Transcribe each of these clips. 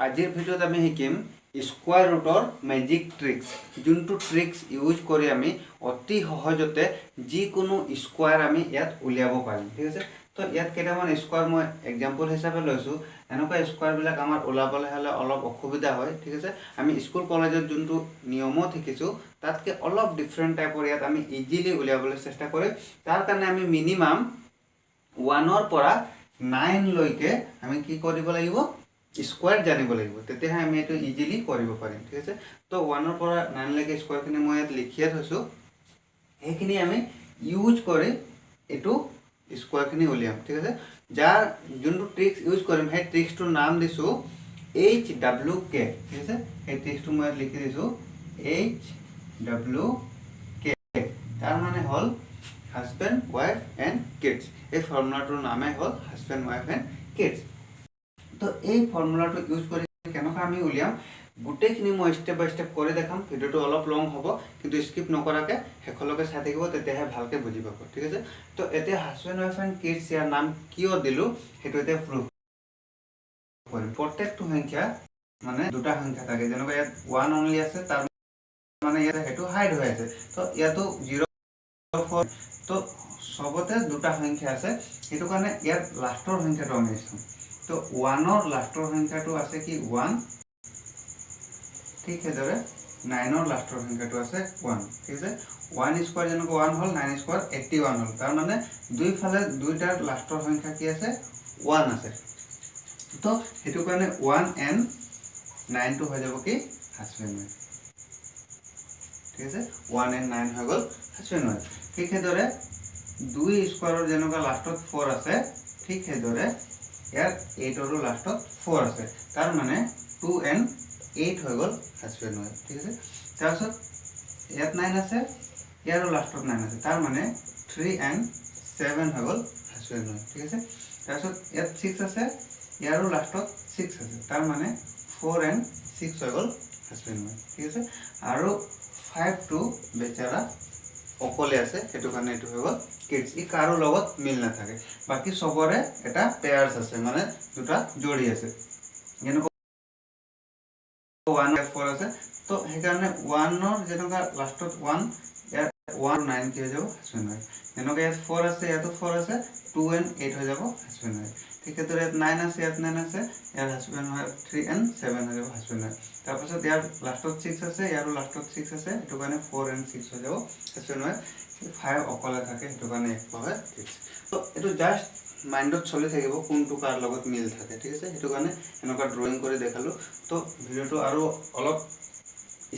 আজিৰ ভিডিঅ'ত আমি শিকিম স্কোয়াৰ ৰুটৰ মেজিক ট্ৰিক্স যোনটো ট্ৰিক্স ইউজ কৰি আমি অতি সহজতে যিকোনো স্কোয়াৰ আমি ইয়াত উলিয়াব পাৰিম ঠিক আছে তো ইয়াত কেইটামান স্কোয়াৰ মই এক্সাম্পল হিচাপে লৈছোঁ এনেকুৱা স্কোয়াৰবিলাক আমাৰ ওলাবলৈ হ'লে অলপ অসুবিধা হয় ঠিক আছে আমি স্কুল কলেজত যোনটো নিয়মত শিকিছোঁ তাতকৈ অলপ ডিফাৰেণ্ট টাইপৰ ইয়াত আমি ইজিলি উলিয়াবলৈ চেষ্টা কৰিম তাৰ কাৰণে আমি মিনিমাম 1ৰ পৰা 9 লৈকে আমি কি কৰিব লাগিব স্কোয়াৰ জানিব লাগিব তেতিয়াহে আমি এটো ইজিলি কৰিব পাৰিম ঠিক আছে তো 1ৰ পৰা 9 লৈকে স্কোয়াৰখিনি মই ইয়াত লিখিয়ে থৈছো এইখিনি আমি ইউজ কৰি এটো স্কোয়াৰখিনি উলিয়াম ঠিক আছে যাৰ যোনটো ট্ৰিক্স ইউজ কৰিম সেই ট্ৰিক্সটোৰ নাম দিছো HWK ঠিক আছে এই ট্ৰিক্সটো মই লিখি দিছো HWK তাৰ মানে হল হাজবেণ্ড ওয়াইফ এন্ড কিডস এই ফৰ্মুলাটোৰ নামে হল হাজবেণ্ড ওয়াইফ এন্ড কিডস তো এই ফৰ্মুলাটো ইউজ কৰি কেনেকৈ আমি উলিয়াম গুটেখিনি মই স্টেপ বাই স্টেপ কৰি দেখাম ভিডিওটো অলপ লং হ'ব কিন্তু স্কিপ নকৰাকে হেখলকে চাই থাকিব তেতিয়াহে ভালকে বুজি পাব ঠিক আছে তো এতিয়া হাজবেণ্ড ওয়াইফ এন্ড কিডস ইয়াৰ নাম কিয় দিলো হেতু এতিয়া প্ৰুফ কৰিম প্ৰত্যেকটো সংখ্যা মানে দুটা সংখ্যা থাকে যেনেকৈ ইয়াত 1 অনলি আছে তাৰ মানে ইয়াত হেতু হাইড হৈ আছে তো ইয়াতো 0 4 তো সবতে দুটা সংখ্যা আছে হেতু কাৰণে ইয়াত লাষ্টৰ সংখ্যাটো আমি চাম তো 1ৰ লাষ্টৰ সংখ্যাটো আছে কি 1 ঠিক আছে 9ৰ লাষ্টৰ সংখ্যাটো আছে 1 ঠিক আছে 1 স্কয়াৰ যেনেকৈ 1 হল 9 স্কয়াৰ 81 হল তাৰ মানে দুই ফালে দুইটাৰ লাষ্টৰ সংখ্যা কি আছে 1 আছে তো হেতু কাৰণে 1 and 9 টো হৈ যাব কি হাজবেণ্ড ওয়াইফ ঠিক আছে 1 and 9 হৈ গল হাজবেণ্ড ওয়াইফ ঠিক হেদৰে 2 স্কয়াৰৰ যেনেকৈ লাষ্টত 4 আছে ঠিক হেদৰে ইয়াৰ 8 ৰ লাষ্টত 4 আছে তাৰ মানে 2 and 8 হৈ গল হাজবেণ্ড ওয়াইফ ঠিক আছে তাৰপিছত ইয়াত 9 আছে ইয়াৰ লাষ্টত 9 আছে তাৰ মানে 3 and 7 হৈ গল হাজবেণ্ড ওয়াইফ ঠিক আছে তাৰপিছত ইয়াত 6 আছে ইয়াৰ লাষ্টত 6 আছে তাৰ মানে 4 and 6 হৈ গল হাজবেণ্ড ওয়াইফ ঠিক আছে আৰু 5 টো বেচাৰা অকলে আছে হেতু কাৰণে এটো হৈ গল কিডস ই কাৰো লগত মিল না থাকে বাকি সবৰে এটা পেয়াৰস আছে মানে দুটা জোড়ি আছে যেনেকৈ 1 4 আছে তো হেকাৰণে 1 ৰ যেনেকৈ লাষ্টত 1 ইয়াৰ 1 9 কি হৈ যাব হাজবেণ্ড ওয়াইফ যেনেকৈ ইয়াত 4 আছে ইয়াতো 4 আছে 2 and 8 হৈ যাব হাজবেণ্ড ওয়াইফ ঠিক আছে ইয়াত 9 আছে ইয়াত 9 আছে ইয়াৰ হাজবেণ্ড ওয়াইফ 3 and 7 হৈ যাব হাজবেণ্ড ওয়াইফ তাৰপিছত ইয়াৰ লাষ্টত 6 আছে ইয়াৰো লাষ্টত 6 আছে এটো কাৰণে 4 and 6 হৈ যাব হাজবেণ্ড ওয়াইফ 5 অকলে থাকে এটো কাৰণে 1 হয় তো এটো জাস্ট মাইন্ডত চলি থাকিব কোনটো কাৰ লগত মিল থাকে ঠিক আছে এটো কাৰণে এনেকুৱা ড্ৰয়িং কৰি দেখালো তো ভিডিওটো আৰু অলপ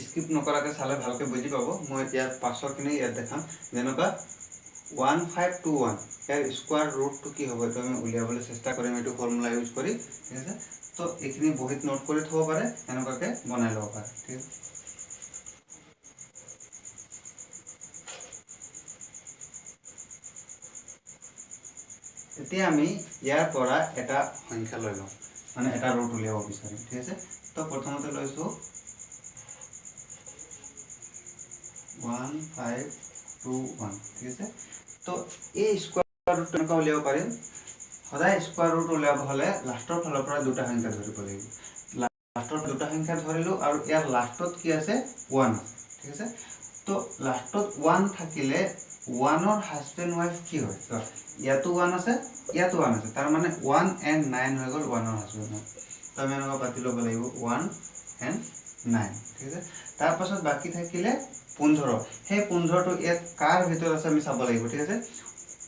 স্কিপ নকৰাকে চালে ভালকে বুজি পাব মই এতিয়া পাছৰখিনি ইয়াত দেখাম যেনেকুৱা 1521 ইয়াৰ স্কয়াৰ ৰুটটো কি হ'ব তো আমি উলিয়াবলৈ চেষ্টা কৰিম এটো ফৰ্মুলা ইউজ কৰি ঠিক আছে তো এইখিনি বহিত নোট কৰি থব পাৰে এনেকুৱাকে বনাই লব পাৰে ঠিক আছে এতিয়া আমি ইয়াৰ পৰা এটা সংখ্যা লৈ লম মানে এটা ৰুট উলিয়াব বিচাৰিম ঠিক আছে তো প্ৰথমতে লৈছো 1521 ঠিক আছে তো এই স্কয়াৰ ৰুট এনেকৈ উলিয়াব পাৰিম সদায় স্কয়াৰ ৰুট উলিয়াব হলে লাষ্টৰ ফালৰ পৰা দুটা সংখ্যা ধৰিব লাগিব লাষ্টৰ দুটা সংখ্যা ধৰিলো আৰু ইয়াৰ লাষ্টত কি আছে 1 ঠিক আছে তো লাষ্টত 1 থাকিলে 1 ৰ হাজবেণ্ড ওয়াইফ কি হয় তো ইয়াতো 1 আছে ইয়াতো 1 আছে তাৰ মানে 1 and 9 হৈ গল 1 ৰ হাজবেণ্ড ওয়াইফ তো আমি এনেকৈ পাতি ল'ব লাগিব 1 and 9 ঠিক আছে তাৰ পাছত বাকি থাকিলে 15 সেই 15 টো এক কাৰ ভিতৰত আছে আমি চাব লাগিব ঠিক আছে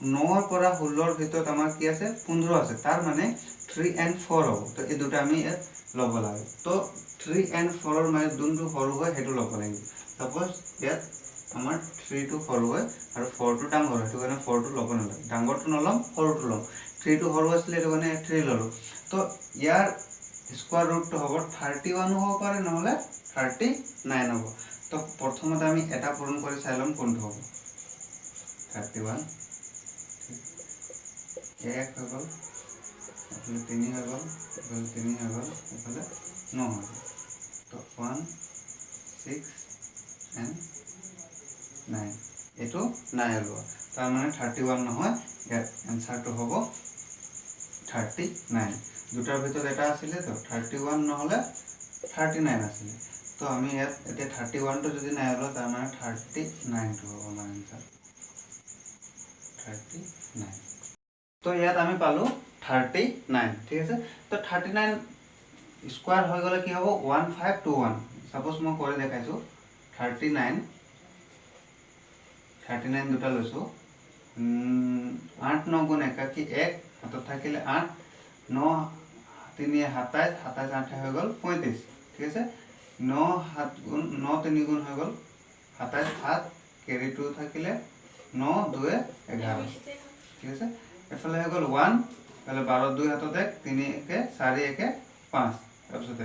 9 ৰ পৰা 16 ৰ ভিতৰত আমাৰ কি আছে 15 আছে তাৰ মানে 3 and 4 হ'ব তো এই দুটা আমি ইয়াত ল'ব লাগিব তো 3 and 4 ৰ মানে যোনটো সৰু হয় হেতু ল'ব লাগিব সাপোজ ইয়াত আমাৰ 3 টো সৰু হয় আৰু 4 টো ডাঙৰ হয় তো কাৰণে 4 টো ল'ব নালাগে ডাঙৰটো নলম সৰুটো লম 3 টো সৰু আছিল এটো কাৰণে 3 ললো তো ইয়াৰ স্কয়াৰ ৰুটটো হ'ব 31 হ'ব পাৰে নহলে 39 হ'ব তো প্ৰথমতে আমি এটা পূৰণ কৰি চাই লম কোনটো হ'ব 31 এক হৈ গল এফালে 3 হৈ গল এফালে 3 হৈ গল এফালে 9 হৈ গল তো 1 6 and 9 এটো নাই হলো তাৰ মানে 31 নহয় ইয়াৰ আনসাৰটো হ'ব 39 দুটাৰ ভিতৰত এটা আছিলে তো 31 নহ'লে 39 আছিলে তো আমি ইয়াত এতিয়া 31টো যদি নাই ওলোৱা তাৰ মানে 39টো হ'ব আমাৰ এনসাৰ 39 তো ইয়াত আমি পালো 39 ঠিক আছে তো 39 স্কয়ার হৈ গলে কি হ'ব 1521 সাপোজ মই কৰি দেখাইছো 39 দুটা লৈছো 8 9 গুণ 1 হাতত থাকিলে 8 9 3 27 27 8 হৈ গল 35 ঠিক আছে 9 7 গুণ 9 3 গুণ হৈ গল 27 7 কেৰি 2 থাকিলে 9 2 11 ঠিক আছে এফালে হৈ গল 1 তাহলে 12 2 হাতত 1 3 1 4 1 5 তাৰপিছতে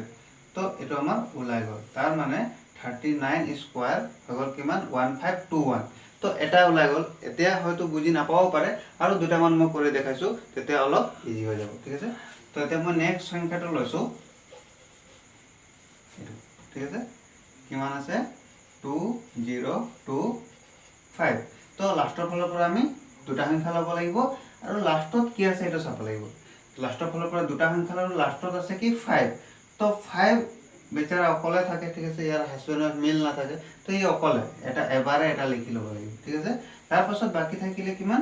তো এটো আমাৰ ওলাই গল তাৰ মানে 39 স্কয়ার হৈ গল কিমান 1521 তো এটা ওলাই গল এতিয়া হয়তো বুজি নাপাও পাৰে আৰু দুটা মান মই কৰি দেখাইছো তেতিয়া অলপ ইজি হৈ যাব ঠিক আছে তো এতিয়া মই নেক্সট সংখ্যাটো লৈছো ঠিক আছে কিমান আছে 2025 তো লাষ্টৰ ফালৰ পৰা আমি দুটা সংখ্যা লব লাগিব আৰু লাষ্টত কি আছে এটা চাব লাগিব লাষ্টৰ ফালৰ পৰা দুটা সংখ্যা আৰু লাষ্টত আছে কি 5 তো 5 বেচাৰা অকলে থাকে ঠিক আছে ইয়াৰ হাজবেণ্ডৰ মিল না থাকে তো এই অকলে এটা এবাৰে এটা লিখি লব লাগিব ঠিক আছে তাৰ পাছত বাকি থাকিলে কিমান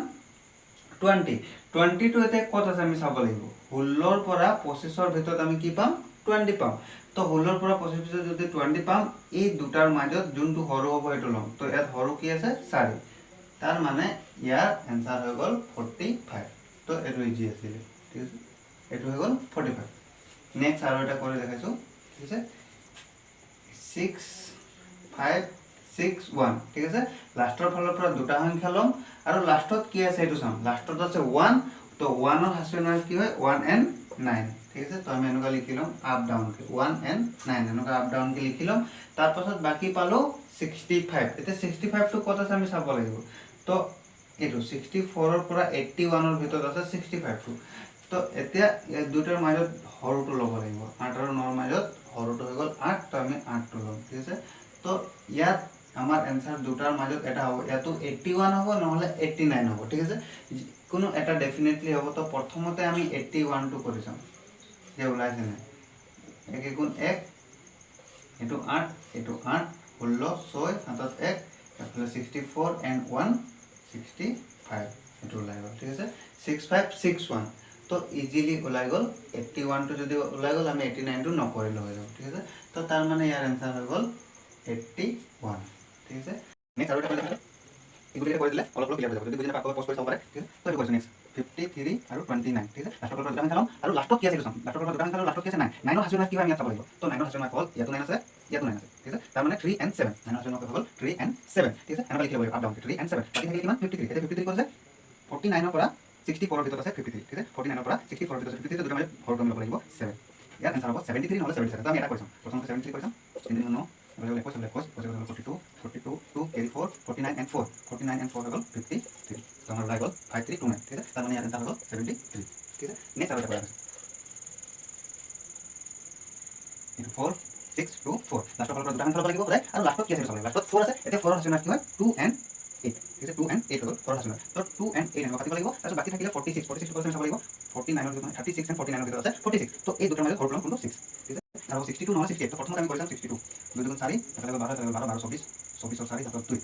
20 20 টো এতে কত আছে আমি চাব লাগিব 16 ৰ পৰা 25 ৰ ভিতৰত আমি কি পাম 20 পাম তো 16 ৰ পৰা 25 ভিতৰত যদি 20 পাম এই দুটাৰ মাজত যোনটো হৰু হ'ব এটো লম তো ইয়াত হৰু কি আছে 4 তাৰ মানে ইয়াৰ आंसर হৈ গল 45 তো এটো ইজি আছিল ঠিক আছে এটো হৈ গল 45 নেক্সট আৰু এটা কৰি দেখাইছো ঠিক আছে 6561 ঠিক আছে লাষ্টৰ ফালৰ পৰা দুটা সংখ্যা লম আৰু লাষ্টত কি আছে এটো চাম লাষ্টত আছে 1 তো 1 ৰ হাছনাৰ কি হয় 1 and 9 ঠিক আছে তো আমি এনেকা লিখি লম আপ ডাউন কে 1 and 9 এনেকা আপ ডাউন কে লিখি লম তাৰ পাছত বাকি পালো 65 এটা 65 টো কত আছে আমি চাব লাগিব তো এটো 64 ৰ পৰা 81 ৰ ভিতৰত আছে 65 টো তো এতিয়া দুটাৰ মাজত হৰটো লব লাগিব 8 আৰু 9 ৰ মাজত হৰটো হৈ গল 8 তো আমি 8 টো লম ঠিক আছে তো ইয়াত আমাৰ आंसर দুটাৰ মাজত এটা হ'ব ইয়াতো 81 হ'ব নহলে 89 হ'ব ঠিক আছে কোনো এটা ডেফিনেটলি হ'ব তো প্ৰথমতে আমি 81 টো কৰি চাম যে ওলাইছে না 1 গুণ 1 এটো 8 এটো 8 16 6 7 1 তাহলে 64 and 1 65 এটো ওলাই গল ঠিক আছে 6561 তো ইজিলি ওলাই গল 81 টো যদি ওলাই গল আমি 89 টো নকৰিলে হৈ যাব ঠিক আছে তো তাৰ মানে ইয়াৰ आंसर হৈ গল 81 ঠিক আছে নেক্সট আৰু এটা কৰি দেখাম ইগুলিটা কৰি দিলে অলপ অলপ ক্লিয়াৰ হৈ যাব যদি বুজি নাপায় পজ কৰি চাব পাৰে ঠিক আছে তো এইটো কৈছো নেক্সট 53 আৰু 29 ঠিক আছে লাষ্টৰ পৰা দুটা সংখ্যা লম আৰু লাষ্টত কি আছে চাম লাষ্টৰ পৰা দুটা সংখ্যা লাষ্টত কি আছে 9 9 ৰ হাছনাৰ কি হয় আমি চাব লাগিব তো 9 ৰ হাছনাৰ হ'ল ইয়াতো 9 আছে ইয়াতো 9 আছে ঠিক আছে তাৰ মানে 3 and 7 9 ৰ হাছনাৰ হ'ল 3 and 7 ঠিক আছে এনেকা লিখি ল'ব আপ ডাউন 3 and 7 বাকি থাকিলে কিমান 53 এটা 53 কৈছে 49 ৰ পৰা 64 ৰ ভিতৰত আছে 53 ঠিক আছে 49 ৰ পৰা 64 ৰ ভিতৰত 53 দুটা মানে হৰ কৰিব লাগিব 7 ইয়াৰ आंसर হ'ব 73 নহলে 77 তো আমি এটা কৰিছাম প্ৰথমতে 73 কৰিছাম 3 9 42 42 2 carry 4 49 and 4 49 and 4 হৈ গল 53 তো আমাৰ ওলাই গল 5329 ঠিক আছে তাৰ মানে ইয়াৰ आंसर হৈ গল 73 ঠিক আছে নেক্সট আৰু এটা কৰা আছে ইটো 4 6 2 4 লাষ্টৰ ফালৰ পৰা দুটা সংখ্যা ল'ব লাগিব সদায় আৰু লাষ্টত কি আছে চাব লাগিব লাষ্টত 4 আছে এতিয়া 4 ৰ হাছনাৰ কি হয় 2 and 8 ঠিক আছে 2 and 8 হৈ গল 4 ৰ হাছনাৰ তো 2 and 8 এনেকা কাটিব লাগিব তাৰপিছত বাকি থাকিলে 46 46 টো চাব লাগিব 49 ৰ ভিতৰত 36 and 49 ৰ ভিতৰত আছে 46 তো এই দুটাৰ মাজত হৰ কোনটো 6 ঠিক আছে আৰু 62 নহলে 68 তো প্ৰথমতে আমি কৰিছাম 62 2 2 4 এফালে 12 12 12 24 24 ৰ 4 হাতত 2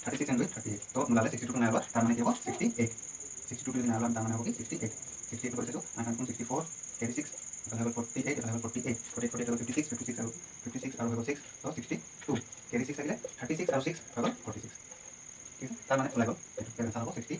36 and 2 38 তো মিলালে 62 টো নাই হোৱা তাৰ মানে কি হ'ব 68 62 টো যদি নাই হোৱা তাৰ মানে হ'ব কি 68 68 কৰিছো 8 64 36 এফালে 48 এফালে 48 48 48 56 56 আৰু 56 আৰু 6 তো 62 carry 6 থাকিলে 36 আৰু 6 হৈ গল 46 ঠিক আছে তাৰ মানে ওলাই গল এটো आंसर হ'ব 68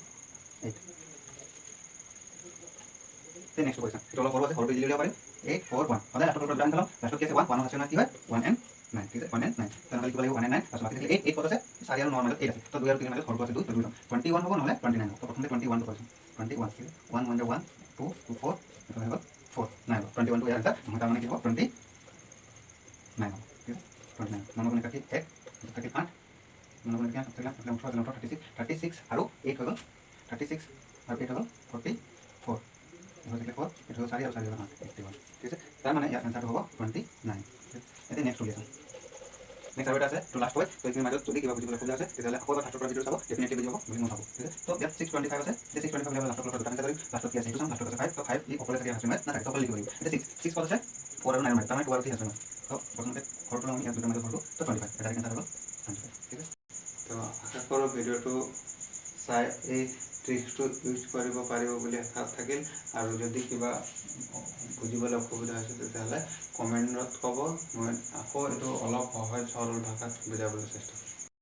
তে নেক্সট কোৱেশ্চন এটো অলপ সৰু আছে হৰটো ইজিলি উলিয়াব পাৰিম 841 সদায় লাষ্টৰ পৰা ডান খেলাম লাষ্টত কি আছে 1 1 ৰ হাছনাৰ কি হয় 1 and 9 ঠিক আছে 1 and 9 তেনেহলে লিখিব লাগিব 1 and 9 তাৰপিছত বাকি থাকিলে 8 8 কত আছে 4 আৰু 9 মাজত 8 আছে তো 2 আৰু 3 মাজত হৰটো আছে 2 তো 2 21 হ'ব নহলে 29 হ'ব তো প্ৰথমতে 21 টো কৰিছো 21 ঠিক আছে 1 1 1 2 2 4 এটা হৈ গল 4 9 21 টো ইয়াৰ आंसर তাৰ মানে কি হ'ব 29 হ'ব ঠিক আছে 29 নম্বৰ গুণিত কি 1 থাকে 8 নম্বৰ গুণিত কি 36 আৰু 8 হৈ গল 36 আৰু 8 হৈ গল 44 এটা 4 এটা 4 আৰু 4 81 ঠিক আছে তাৰ মানে ইয়াৰ आंसर হ'ব 29 এতিয়া নেক্সট উলিয়াম নেক্সট আৰু এটা আছে তো লাষ্ট হয় তো এইখিনি মাজত যদি কিবা বুজিবলৈ অসুবিধা আছে তেতিয়াহ'লে আকৌ এবাৰ ফাৰ্ষ্টৰ পৰা ভিডিঅ' চাব ডেফিনেটলি বুজি পাব বুলি মই ভাবোঁ ঠিক আছে তো ইয়াত 625 আছে যে 625 লেভেল লাষ্টৰ পৰা দুটা সংখ্যা ধৰিম লাষ্টত কি আছে সেইটো চাম লাষ্টত আছে 5 তো 5 ই অকলে থাকে হাজবেণ্ড নাথাকে তো অকলে লিখিব লাগিব এতিয়া 6 ক'ত আছে 4 আৰু 9 মানে তাৰমানে 12 আছে তো প্ৰথমতে ঘৰটো আমি ইয়াত দুটা মাজত ঘৰটো তো 25 এটা কেঞ্চাৰ হ'ল 25 ঠিক আছে তো আশা কৰোঁ ভিডিঅ'টো চাই এই ট্ৰিক্সটো ইউজ কৰিব পাৰিব বুলি আশা থাকিল আৰু যদি কিবা বুজিবলৈ অসুবিধা হৈছে তেতিয়াহ'লে কমেণ্টত ক'ব মই আকৌ এইটো অলপ সহজ সৰল ভাষাত বুজাবলৈ চেষ্টা কৰিম